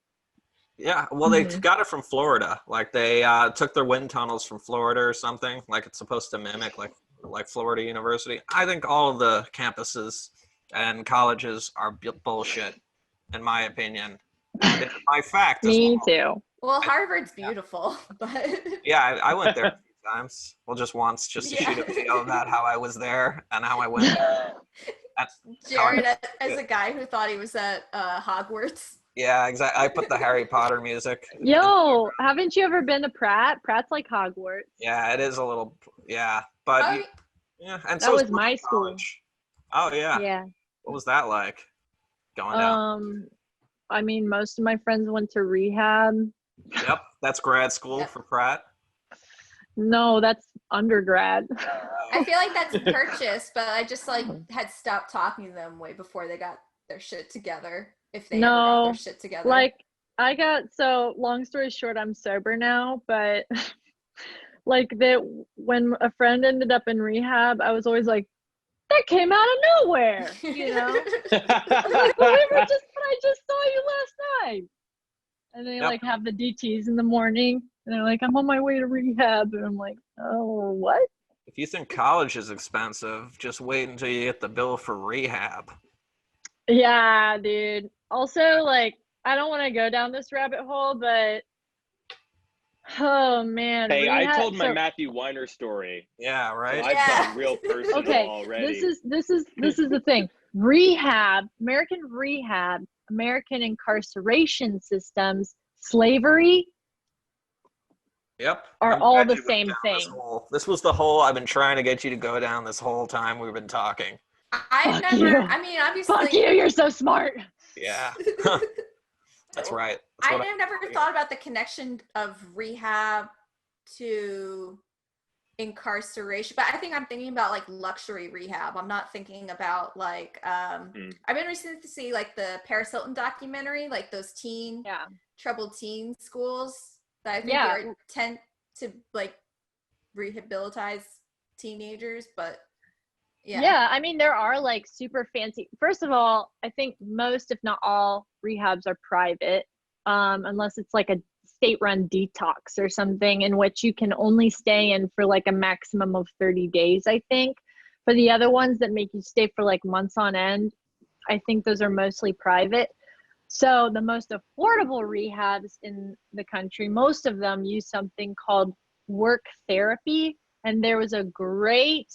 S2: Yeah, well, they
S3: Mhm.
S2: got it from Florida. Like they took their wind tunnels from Florida or something. Like it's supposed to mimic like Florida University. I think all of the campuses and colleges are bullshit, in my opinion. And it's my fact as
S3: Me
S2: well.
S3: too.
S1: well, Harvard's beautiful, but
S2: Yeah, I went there a few times. Well, just once, just to
S1: Yeah.
S2: shoot a video about how I was there and how I went there.
S1: Jared, as a guy who thought he was at Hogwarts.
S2: Yeah, exactly. I put the Harry Potter music.
S3: Yo, haven't you ever been to Pratt? Pratt's like Hogwarts.
S2: Yeah, it is a little. Yeah, but
S1: Oh,
S2: yeah, and
S3: That
S2: so is
S3: was my
S2: Brooklyn
S3: school.
S2: College. Oh yeah.
S3: Yeah.
S2: What was that like? Going down.
S3: I mean, most of my friends went to rehab.
S2: Yep, that's grad school
S1: Yep.
S2: for Pratt.
S3: No, that's undergrad.
S1: I feel like that's purchased, but I just like had stopped talking to them way before they got their shit together. If they ever got
S3: No,
S1: their shit together.
S3: Like, So long story short, I'm sober now, but like that when a friend ended up in rehab, I was always like, that came out of nowhere, you know? I'm like, but I just saw you last night. And they like have the DTs in the morning and they're like, I'm on my way to rehab. And I'm like, oh, what?
S2: If you think college is expensive, just wait until you get the bill for rehab.
S3: Yeah, dude. Also, like, I don't want to go down this rabbit hole, but oh man.
S4: Hey, I
S3: rehab,
S4: told my Matthew Weiner story.
S2: Yeah, right.
S4: So I've gone real personal already.
S3: This is the thing. Rehab, American incarceration systems, slavery,
S2: Yep.
S3: are
S2: I'm
S3: all
S2: glad
S3: the
S2: you went
S3: same
S2: down
S3: thing.
S2: This was the hole I've been trying to get you to go down this whole time we've been talking.
S1: I've
S3: Fuck
S1: never,
S3: you.
S1: I mean, obviously.
S3: Fuck you, you're so smart.
S2: Yeah. That's right.
S1: I've never thought about the connection of rehab to incarceration, but I think I'm thinking about like luxury rehab. I'm not thinking about like I've been recently to see like the Paris Hilton documentary, like those troubled teen schools that I think they tend to like rehabilitize teenagers, but
S3: yeah, I mean there are like super fancy. First of all, I think most, if not all, rehabs are private, unless it's like a state-run detox or something in which you can only stay in for like a maximum of 30 days, I think. For the other ones that make you stay for like months on end, I think those are mostly private. So the most affordable rehabs in the country, most of them use something called work therapy. And there was a great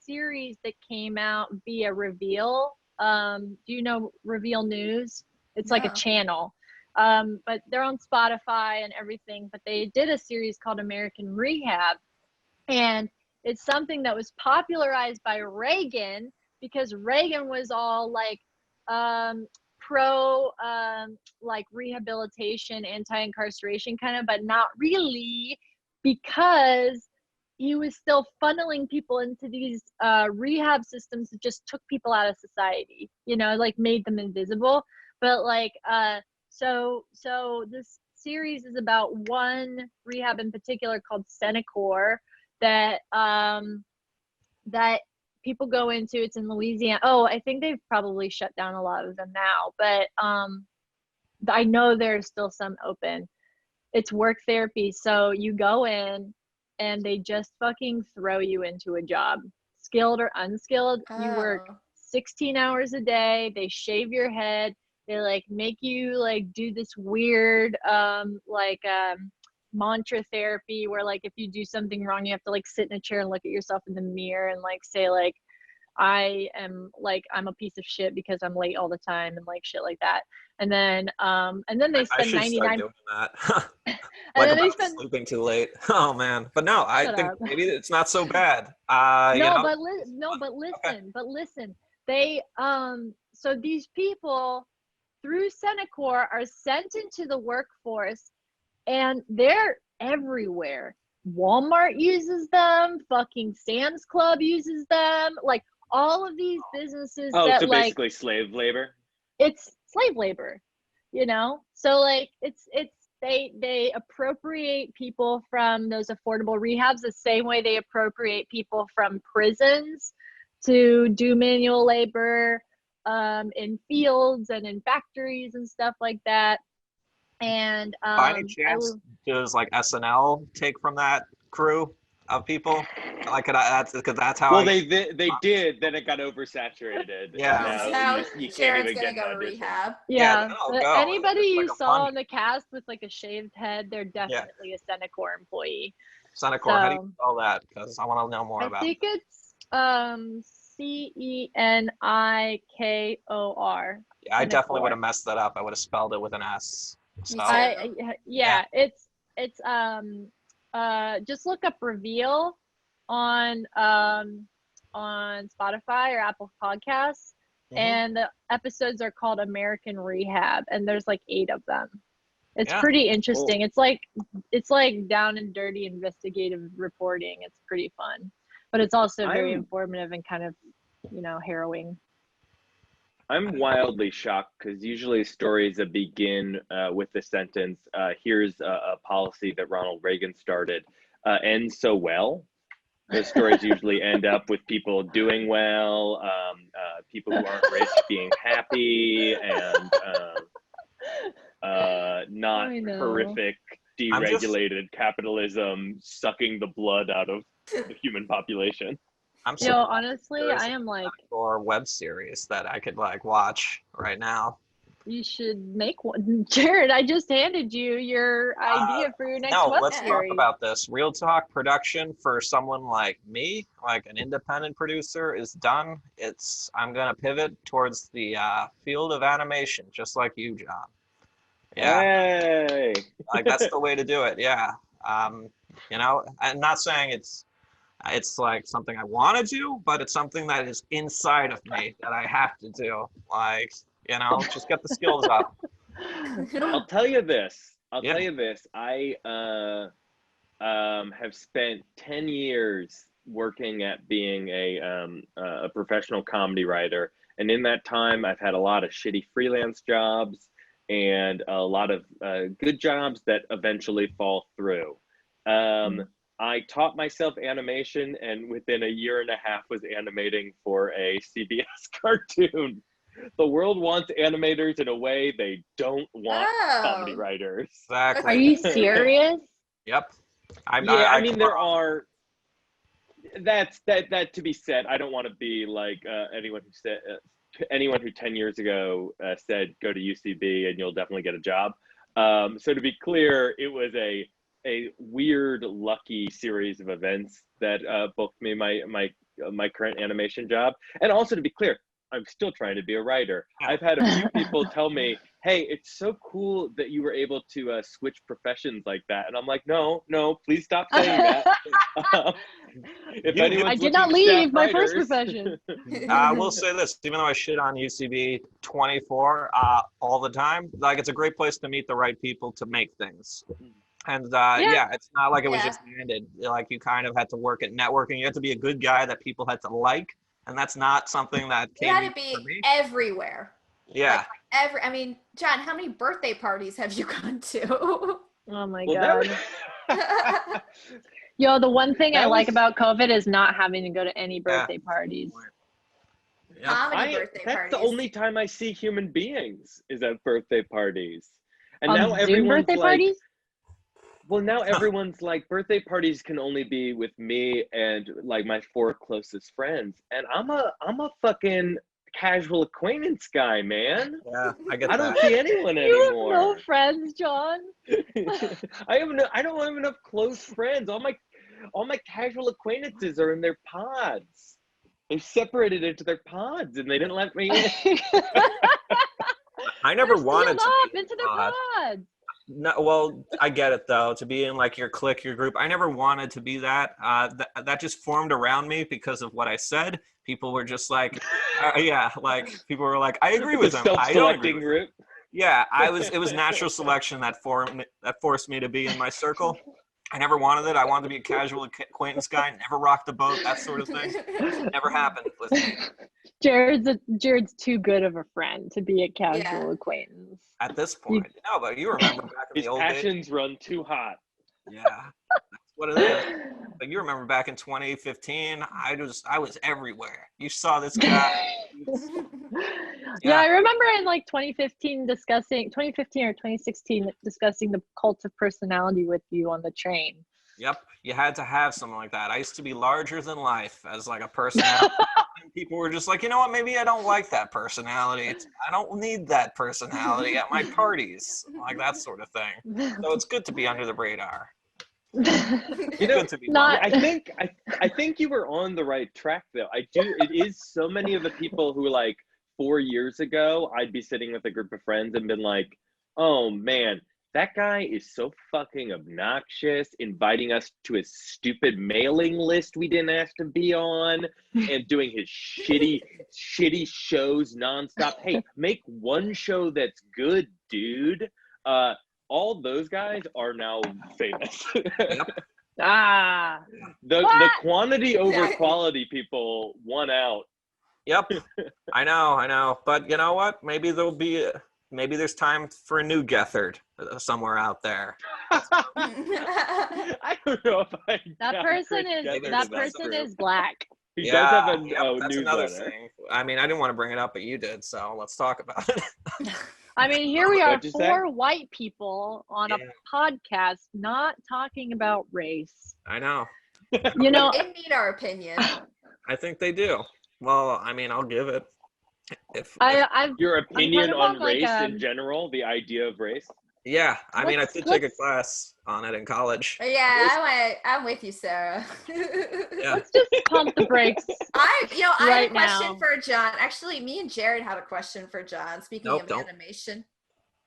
S3: series that came out via Reveal. Do you know Reveal News? It's like a channel. But they're on Spotify and everything, but they did a series called American Rehab. And it's something that was popularized by Reagan, because Reagan was all like pro like rehabilitation, anti-incarceration kind of, but not really, because he was still funneling people into these rehab systems that just took people out of society, you know, like made them invisible. But like so this series is about one rehab in particular called Senecor that that people go into. It's in Louisiana. Oh, I think they've probably shut down a lot of them now, but I know there's still some open. It's work therapy. So you go in and they just fucking throw you into a job, skilled or unskilled. You work 16 hours a day. They shave your head. They like make you like do this weird mantra therapy where like if you do something wrong, you have to like sit in a chair and look at yourself in the mirror and like say like, I'm a piece of shit because I'm late all the time and like shit like that. And then they spend 99
S2: doing that. Like about sleeping too late. Oh man. But no, I think maybe it's not so bad.
S3: But listen. They so these people through Senecor are sent into the workforce and they're everywhere. Walmart uses them, fucking Sam's Club uses them, like all of these businesses that
S4: so
S3: like
S4: basically slave labor.
S3: It's slave labor, you know? So like it's they appropriate people from those affordable rehabs the same way they appropriate people from prisons to do manual labor in fields and in factories and stuff like that. And
S2: by any chance, does like SNL take from that crew of people? Like, because that's how.
S4: Well, they did. Then it got oversaturated.
S2: Yeah,
S1: that's how
S4: you
S1: Jared's gonna go to rehab.
S3: Yeah, anybody you
S2: like
S3: saw in the cast with like a shaved head, they're definitely a Senecor employee.
S2: Senecor, how do you spell that? Because I want to know more about.
S3: I think it's Cenikor.
S2: Yeah, I definitely would have messed that up. I would have spelled it with an S. So.
S3: It's just look up Reveal on Spotify or Apple Podcasts, and the episodes are called American Rehab, and there's like 8 of them. It's pretty interesting. Cool. It's like down and dirty investigative reporting. It's pretty fun, but it's also very informative and kind of, you know, harrowing.
S4: I'm wildly shocked because usually stories that begin with the sentence, here's a policy that Ronald Reagan started, end so well. Those stories usually end up with people doing well, people who aren't rich being happy, and not horrific, deregulated capitalism sucking the blood out of the human population.
S3: Honestly, I am like,
S2: or web series that I could like watch right now.
S3: You should make one. Jared, I just handed you your idea for your next web
S2: let's
S3: series.
S2: talk about this. Real talk production for someone like me, like an independent producer, is done. I'm gonna pivot towards the field of animation, just like you, John. Yeah,
S4: hey.
S2: like that's the way to do it. Yeah, you know, I'm not saying it's like something I want to do, but it's something that is inside of me that I have to do. Like, you know, just get the skills up.
S4: I'll tell you this. I have spent 10 years working at being a professional comedy writer. And in that time, I've had a lot of shitty freelance jobs and a lot of good jobs that eventually fall through. I taught myself animation, and within a year and a half was animating for a CBS cartoon. The world wants animators in a way they don't want comedy writers.
S2: Exactly.
S3: Are you serious?
S2: Yep.
S4: I mean, there are. That to be said. I don't want to be like anyone who 10 years ago said go to UCB and you'll definitely get a job. So to be clear, it was a weird, lucky series of events that booked me my current animation job. And also to be clear, I'm still trying to be a writer. I've had a few people tell me, hey, it's so cool that you were able to switch professions like that. And I'm like, no, please stop saying that.
S3: I did not leave my first profession.
S2: I will say this, even though I shit on UCB 24 all the time, like it's a great place to meet the right people to make things. And it's not like it was just handed. Like you kind of had to work at networking. You had to be a good guy that people had to like, and that's not something that came.
S1: You had to be everywhere.
S2: Yeah.
S1: Like I mean, John, how many birthday parties have you gone to?
S3: Oh my God. Yo, the one thing I like about COVID is not having to go to any birthday parties.
S4: That's the only time I see human beings is at birthday parties. And now
S3: Zoom
S4: everyone's
S3: birthday
S4: like,
S3: parties?
S4: well, now everyone's like, birthday parties can only be with me and like my 4 closest friends. And I'm a fucking casual acquaintance guy, man.
S2: Yeah, I get that.
S4: I don't see anyone
S3: You
S4: anymore.
S3: have no friends, John.
S4: I don't have enough close friends. All my casual acquaintances are in their pods. They separated into their pods and they didn't let me in.
S2: I never wanted to be
S3: into their pods.
S2: No, well, I get it though. To be in like your clique, your group, I never wanted to be that. That just formed around me because of what I said. People were just like, like people were like, I agree with them.
S4: Self-selecting group.
S2: Yeah, it was natural selection that forced me to be in my circle. I never wanted it. I wanted to be a casual acquaintance guy, never rock the boat, that sort of thing. Never happened with me.
S3: Jared's too good of a friend to be a casual acquaintance.
S2: At this point, no, but you remember back in the old days.
S4: His passions run too hot.
S2: Yeah, that's what it is. But you remember back in 2015, I was everywhere. You saw this guy.
S3: Yeah, I remember in like 2015 or 2016 discussing the cult of personality with you on the train.
S2: Yep, you had to have something like that. I used to be larger than life as like a personality. And people were just like, you know what, maybe I don't like that personality. I don't need that personality at my parties, like that sort of thing. So it's good to be under the radar.
S4: You know, I think you were on the right track though. It is so many of the people who like 4 years ago, I'd be sitting with a group of friends and been like, oh man, that guy is so fucking obnoxious, inviting us to his stupid mailing list we didn't ask to be on, and doing his shitty shows nonstop. Hey, make one show that's good, dude. All those guys are now famous.
S2: Yep.
S4: The quantity over quality people won out.
S2: Yep. I know. But you know what? Maybe there's time for a new Gethard somewhere out there.
S4: I don't know if
S3: That person is black.
S4: He does have a
S2: that's another
S4: newsletter.
S2: thing. I mean, I didn't want to bring it up, but you did, so let's talk about it.
S3: I mean, here we are,
S4: What'd you say?
S3: 4 white people on a podcast not talking about race.
S2: I know.
S3: You know,
S1: They need our opinion.
S2: I think they do. Well, I mean, I'll give it.
S4: Your opinion on
S3: like,
S4: race in general, the idea of race.
S2: Yeah, I mean, I did take a class on it in college.
S1: Yeah, I'm with you, Sarah.
S2: Yeah.
S3: Let's just pump the brakes.
S1: I have
S3: right
S1: a question
S3: now.
S1: for John. Actually, me and Jared had a question for John. Speaking of animation.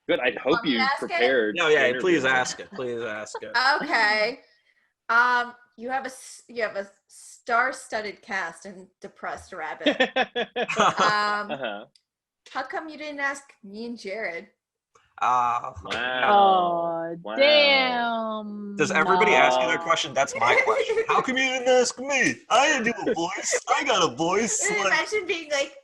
S4: Good. I hope
S1: Want me to
S4: you
S1: ask it?
S4: prepared.
S2: No, yeah. Please ask it. Please ask it.
S1: Okay. You have a star-studded cast in Depressed Rabbit.
S4: Uh-huh.
S1: How come you didn't ask me and Jared?
S4: Wow.
S3: Oh,
S4: Wow.
S3: damn.
S2: Does everybody ask you that question? That's my question. How come you didn't ask me? I didn't do a voice. I got a voice.
S1: Imagine being like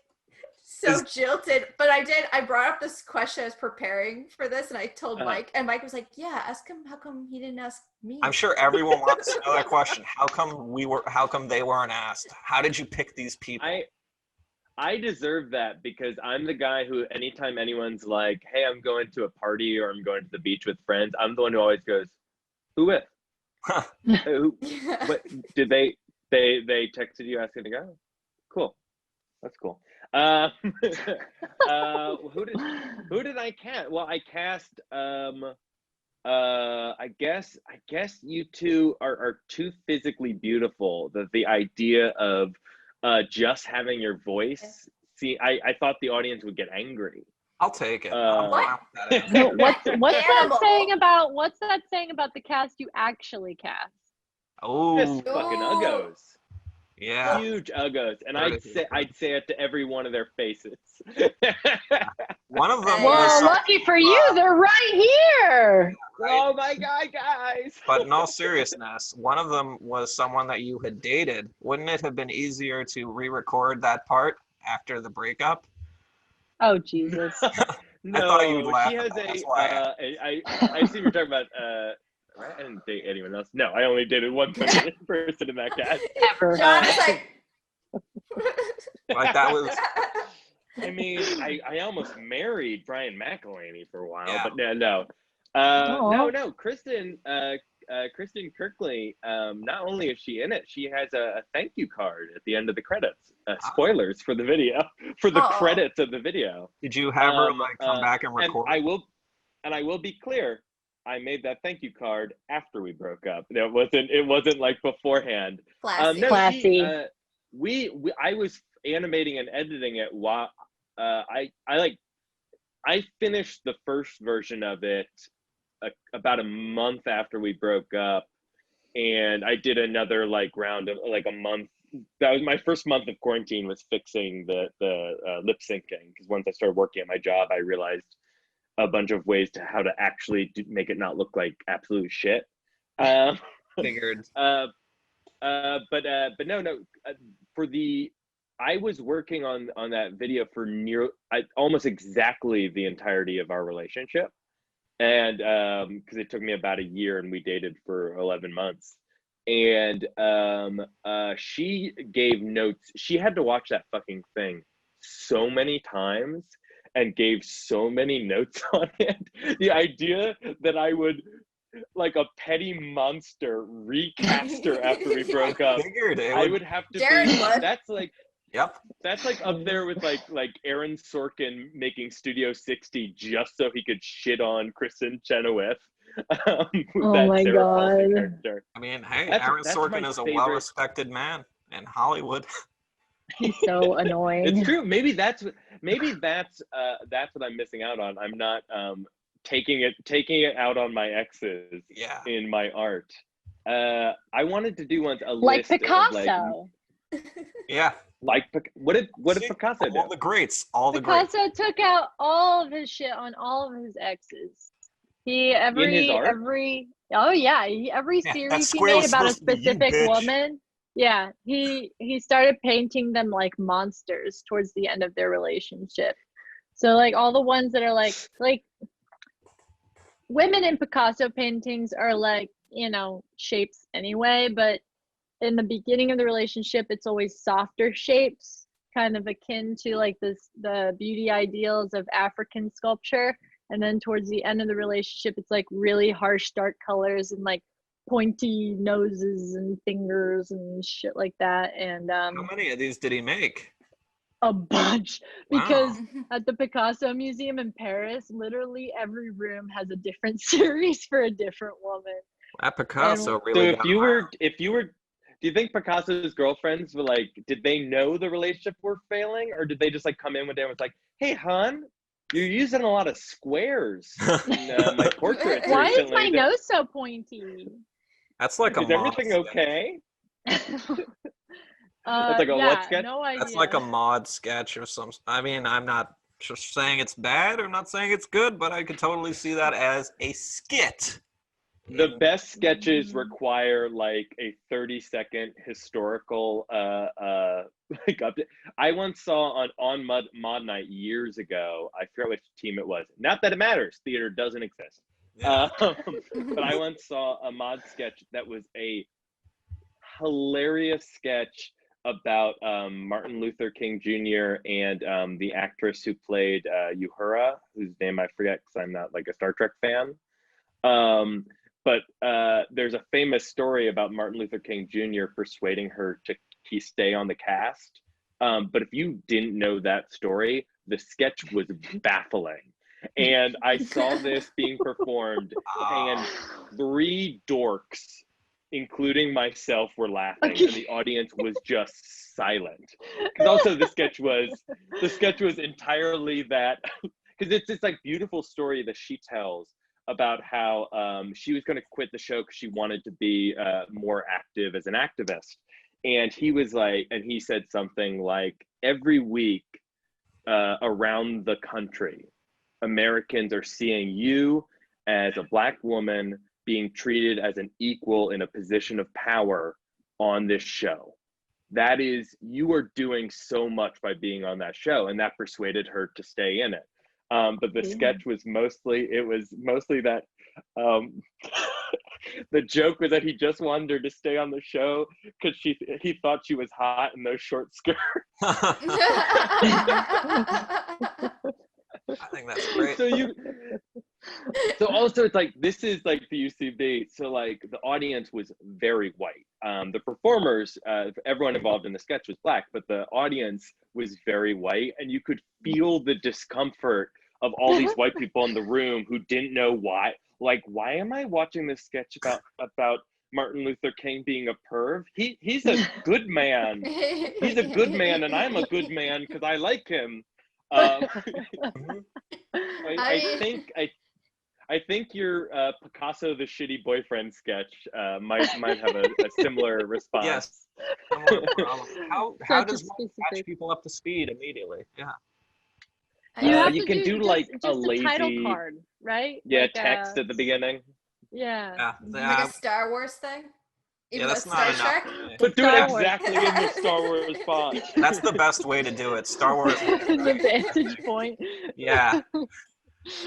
S1: so jilted. But I brought up this question. I was preparing for this, and I told Mike, and Mike was like, "Yeah, ask him. How come he didn't ask me?"
S2: I'm sure everyone wants to know that question. How come they weren't asked? How did you pick these people?
S4: I deserve that because I'm the guy who, anytime anyone's like, "Hey, I'm going to a party or I'm going to the beach with friends," I'm the one who always goes, "Who with?" Who? What did they texted you asking to go? Cool, that's cool. Who did I cast? Well, I cast. I guess you two are too physically beautiful that the idea of just having your voice. See, I thought the audience would get angry.
S2: I'll take it.
S3: What's that saying about the cast you actually cast?
S2: Oh,
S4: just fucking uggos.
S2: Yeah,
S4: huge uggos, and I'd say it to every one of their faces.
S2: One of them.
S3: Well, lucky for you, they're right here.
S2: Right?
S4: Oh my god, guys!
S2: But in all seriousness, one of them was someone that you had dated. Wouldn't it have been easier to re-record that part after the breakup?
S3: Oh Jesus!
S4: No,
S2: I thought you'd laugh.
S4: She has
S2: That's why
S4: I see you're talking about. I didn't date anyone else. No, I only dated one person in that cast.
S3: Ever.
S1: John is
S2: like that was.
S4: I mean, I almost married Brian McElhaney for a while,
S2: Yeah.
S4: but no. Kristen Kirkley. Not only is she in it, she has a thank you card at the end of the credits. Spoilers for the video, for the credits of the video.
S2: Did you have her come back and record?
S4: And I will be clear. I made that thank you card after we broke up. It wasn't like beforehand.
S1: Classy.
S3: Classy.
S4: I was animating and editing it while I finished the first version of it about a month after we broke up, and I did another round of a month. That was my first month of quarantine, was fixing the lip syncing, because once I started working at my job, I realized a bunch of ways to how to actually make it not look like absolute shit.
S2: Figured.
S4: But no. I was working on that video for almost exactly the entirety of our relationship, and because it took me about a year, and we dated for 11 months. And she gave notes. She had to watch that fucking thing so many times and gave so many notes on it. The idea that I would, like a petty monster, recast her after we broke up. I would have to
S1: Jared
S4: be.
S1: would.
S4: That's like.
S2: Yep.
S4: That's like up there with like Aaron Sorkin making Studio 60 just so he could shit on Kristen Chenoweth.
S3: Oh my god.
S4: Character.
S2: I mean, hey,
S4: That's
S2: Aaron Sorkin
S4: my
S2: is a
S4: favorite.
S2: well-respected man in Hollywood.
S3: He's so annoying.
S4: It's true. Maybe that's what I'm missing out on. I'm not taking it out on my exes in my art. I wanted to do once a
S3: like
S4: list
S3: Picasso.
S4: Of
S2: Yeah.
S4: What did Picasso do?
S2: All the greats.
S3: Picasso took out all of his shit on all of his exes. Every series he made about a specific woman. Yeah, he started painting them like monsters towards the end of their relationship. So like all the ones that are like women in Picasso paintings are like, you know, shapes anyway, but in the beginning of the relationship it's always softer shapes, kind of akin to like the beauty ideals of African sculpture. And then towards the end of the relationship it's like really harsh dark colors and like pointy noses and fingers and shit like that. And
S2: How many of these did he make?
S3: a bunch,
S2: Wow.
S3: because at the Picasso Museum in Paris, literally every room has a different series for a different woman.
S2: That Picasso
S3: And-
S2: really
S4: So
S2: got
S4: if you were, do you think Picasso's girlfriends were like, did they know the relationship were failing, or did they just like come in one day and was like, hey, hon, you're using a lot of squares in my portraits
S3: Why is
S4: recently.
S3: my nose so pointy?
S2: That's like a
S4: Is everything
S2: mod
S4: okay?
S3: That's
S4: like a what sketch?
S3: No idea.
S2: That's like a mod sketch or some. I mean, I'm not just saying it's bad or not saying it's good, but I could totally see that as a skit.
S4: The best sketches require like a 30-second historical like update. I once saw on Mod Night years ago, I forget which team it was. Not that it matters, theater doesn't exist.
S2: Yeah.
S4: But I once saw a mod sketch that was a hilarious sketch about Martin Luther King Jr. and the actress who played Uhura, whose name I forget because I'm not like a Star Trek fan. But there's a famous story about Martin Luther King Jr. persuading her to stay on the cast. But if you didn't know that story, the sketch was baffling. And I saw this being performed, and 3 dorks, including myself, were laughing, and the audience was just silent. Because also the sketch was entirely that, because it's this like beautiful story that she tells about how she was going to quit the show because she wanted to be more active as an activist. And he was like, and he said something like, every week around the country, Americans are seeing you as a Black woman being treated as an equal in a position of power on this show. That is, you are doing so much by being on that show, and that persuaded her to stay in it. But the sketch was mostly that the joke was that he just wanted her to stay on the show because he thought she was hot in those short skirts.
S2: I think that's great.
S4: So also it's like, this is like the UCB. So like the audience was very white. The performers, everyone involved in the sketch was Black, but the audience was very white, and you could feel the discomfort of all these white people in the room who didn't know why. Like, why am I watching this sketch about Martin Luther King being a perv? He's a good man. He's a good man, and I'm a good man because I like him. I think your Picasso the shitty boyfriend sketch might have a similar response.
S2: Yes. How does one catch people up to speed immedially? Yeah.
S4: You can do like
S3: just
S4: a lazy
S3: title card, right?
S4: Yeah,
S3: like
S4: text at the beginning.
S3: Yeah.
S1: Like a Star Wars thing? Even
S2: that's
S1: with
S2: not
S1: Star
S2: enough.
S1: Trek?
S4: But do it
S3: Star Wars.
S4: exactly in the Star Wars font.
S2: That's the best way to do it. Star Wars.
S3: The vantage point.
S2: Yeah.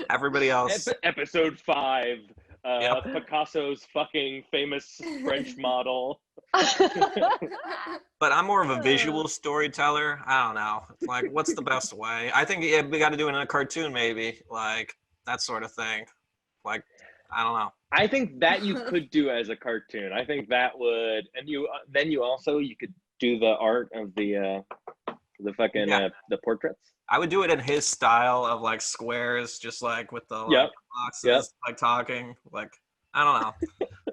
S2: Everybody else.
S4: Episode 5.
S2: Yep.
S4: Picasso's fucking famous French model.
S2: But I'm more of a visual storyteller. I don't know. Like, what's the best way? I think we got to do it in a cartoon, maybe. Like, that sort of thing. Like, I don't know.
S4: I think that you could do as a cartoon. I think that would, and you could do the art of the fucking the portraits.
S2: I would do it in his style of like squares, just like with the boxes, like talking. Like, I don't know.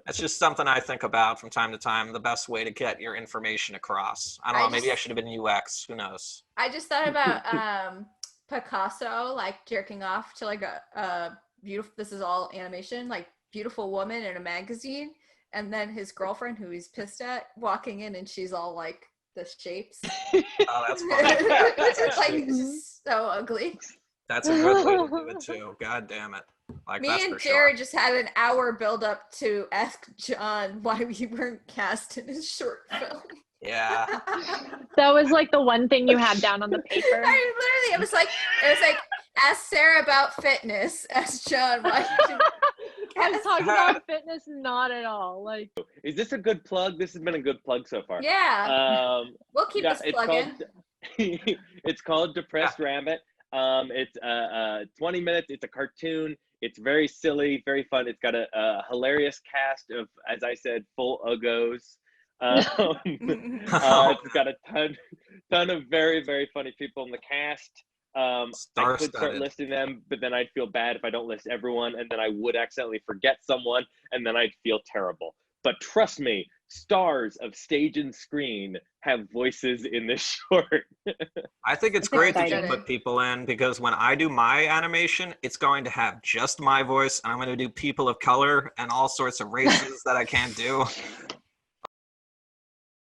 S2: That's just something I think about from time to time. The best way to get your information across. I don't know. Maybe I should have been UX. Who knows?
S1: I just thought about Picasso like jerking off to like a beautiful. This is all animation, like beautiful woman in a magazine, and then his girlfriend, who he's pissed at, walking in, and she's all like the shapes.
S2: Oh, that's funny.
S1: It's like so ugly.
S2: That's a good way to do it too. God damn it. Like,
S1: Me
S2: that's
S1: and
S2: for
S1: Jared
S2: sure.
S1: just had an hour build up to ask John why we weren't cast in his short film.
S2: Yeah.
S3: That was like the one thing you had down on the paper.
S1: It was like ask Sarah about fitness, ask John why you didn't
S3: I was
S1: cast.
S3: talking about fitness, not at all. Like,
S4: Is this a good plug? This has been a good plug so far.
S1: Yeah, we'll keep
S4: Yeah,
S1: this
S4: it's
S1: plug-in.
S4: called it's called Depressed Rabbit. It's 20 minutes. It's a cartoon. It's very silly, very fun. It's got a hilarious cast of, as I said, full uggos. It's got a ton of very, very funny people in the cast. I could start
S2: Star-studded.
S4: listing them, but then I'd feel bad if I don't list everyone, and then I would accidentally forget someone, and then I'd feel terrible. But trust me, stars of stage and screen have voices in this short.
S2: I think it's
S3: It's
S2: great that you
S3: exciting.
S2: put people in, because when I do my animation, it's going to have just my voice, and I'm going to do people of color and all sorts of races that I can't do.